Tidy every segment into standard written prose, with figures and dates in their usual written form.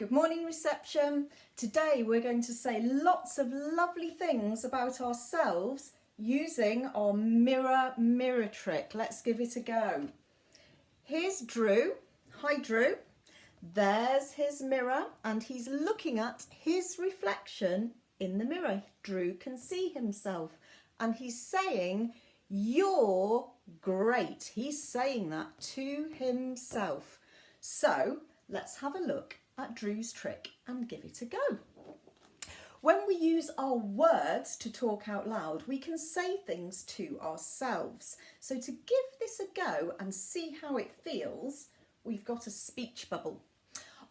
Good morning, reception. Today we're going to say lots of lovely things about ourselves using our mirror trick. Let's give it a go. Here's Drew. Hi, Drew. There's his mirror and he's looking at his reflection in the mirror. Drew can see himself and he's saying, "You're great." He's saying that to himself. So let's have a look at Drew's trick and give it a go. When we use our words to talk out loud, we can say things to ourselves. So to give this a go and see how it feels, we've got a speech bubble.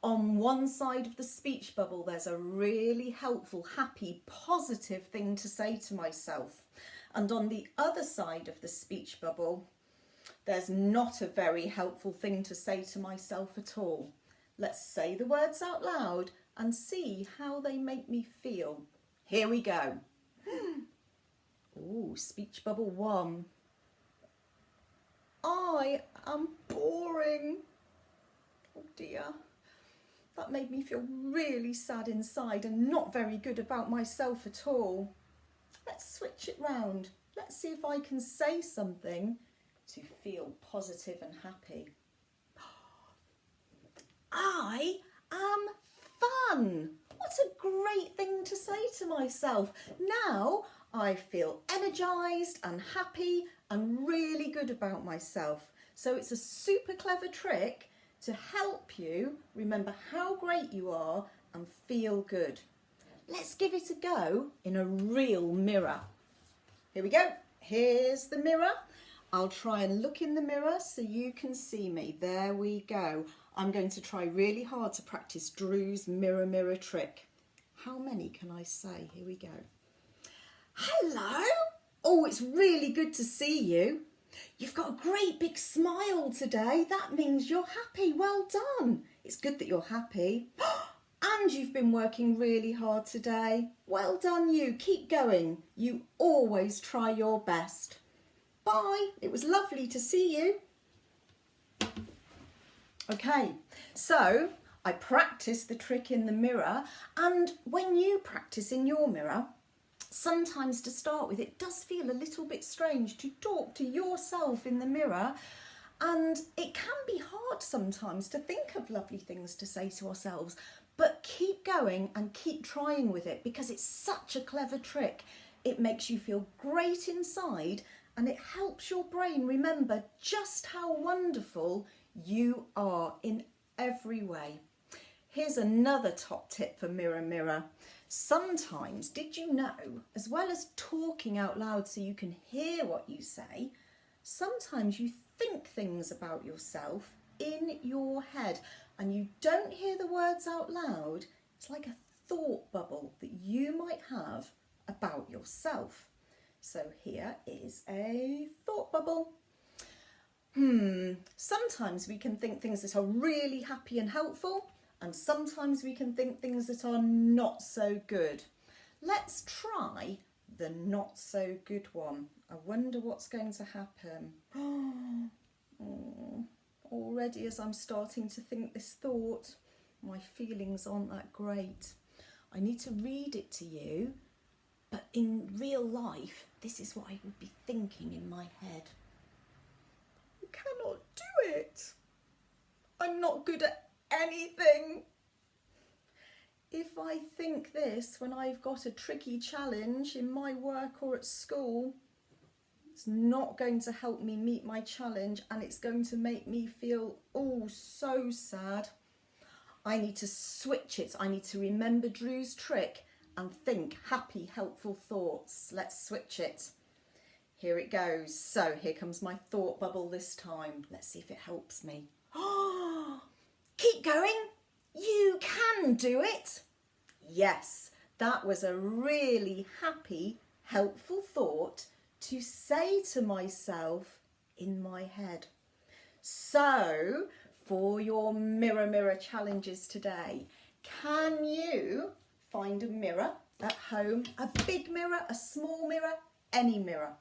On one side of the speech bubble, there's a really helpful, happy, positive thing to say to myself. And on the other side of the speech bubble, there's not a very helpful thing to say to myself at all. Let's say the words out loud and see how they make me feel. Here we go. Ooh, speech bubble 1. I am boring. Oh dear. That made me feel really sad inside and not very good about myself at all. Let's switch it round. Let's see if I can say something to feel positive and happy. I am fun. What a great thing to say to myself. Now I feel energised and happy and really good about myself. So it's a super clever trick to help you remember how great you are and feel good. Let's give it a go in a real mirror. Here we go. Here's the mirror. I'll try and look in the mirror so you can see me. There we go. I'm going to try really hard to practice Drew's mirror trick. How many can I say? Here we go. Hello. Oh, it's really good to see you. You've got a great big smile today. That means you're happy. Well done. It's good that you're happy. And you've been working really hard today. Well done you. Keep going. You always try your best. Bye. It was lovely to see you. Okay, so I practiced the trick in the mirror, and when you practice in your mirror, sometimes to start with it does feel a little bit strange to talk to yourself in the mirror, and it can be hard sometimes to think of lovely things to say to ourselves, but keep going and keep trying with it because it's such a clever trick. It makes you feel great inside and it helps your brain remember just how wonderful you are in every way. Here's another top tip for mirror. Sometimes, did you know, as well as talking out loud so you can hear what you say, sometimes you think things about yourself in your head and you don't hear the words out loud. It's like a thought bubble that you might have about yourself. So here is a thought bubble. Sometimes we can think things that are really happy and helpful, and sometimes we can think things that are not so good. Let's try the not so good one. I wonder what's going to happen. Already as I'm starting to think this thought, my feelings aren't that great. I need to read it to you, but in real life, this is what I would be thinking in my head. Cannot do it. I'm not good at anything. If I think this when I've got a tricky challenge in my work or at school, it's not going to help me meet my challenge and it's going to make me feel so sad. I need to switch it. I need to remember Drew's trick and think happy, helpful thoughts. Let's switch it. Here it goes. So here comes my thought bubble this time. Let's see if it helps me. Keep going. You can do it. Yes, that was a really happy, helpful thought to say to myself in my head. So for your mirror challenges today, can you find a mirror at home? A big mirror, a small mirror, any mirror.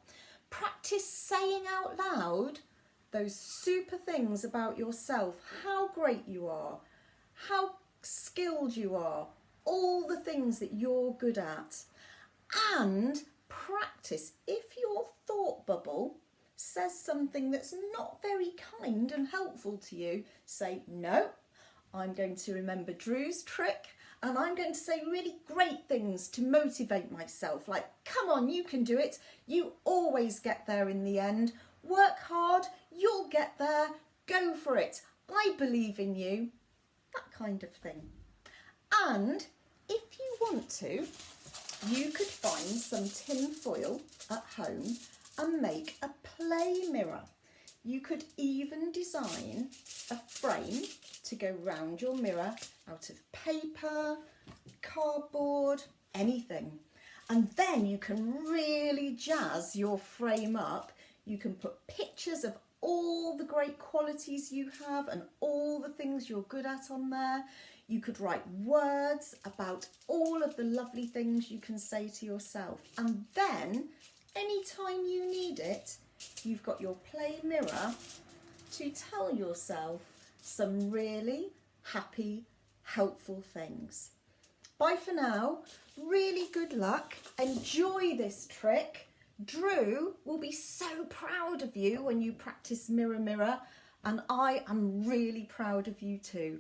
Practice saying out loud those super things about yourself, how great you are, how skilled you are, all the things that you're good at. And practice. If your thought bubble says something that's not very kind and helpful to you, say, no, I'm going to remember Drew's trick and I'm going to say really great things to motivate myself. Like, come on, you can do it. You always get there in the end. Work hard, you'll get there. Go for it. I believe in you. That kind of thing. And if you want to, you could find some tin foil at home and make a play mirror. You could even design a frame to go round your mirror out of paper, cardboard, anything. And then you can really jazz your frame up. You can put pictures of all the great qualities you have and all the things you're good at on there. You could write words about all of the lovely things you can say to yourself. And then, anytime you need it, you've got your play mirror to tell yourself some really happy, helpful things. Bye for now. Really good luck. Enjoy this trick. Drew will be so proud of you when you practice Mirror Mirror, and I am really proud of you too.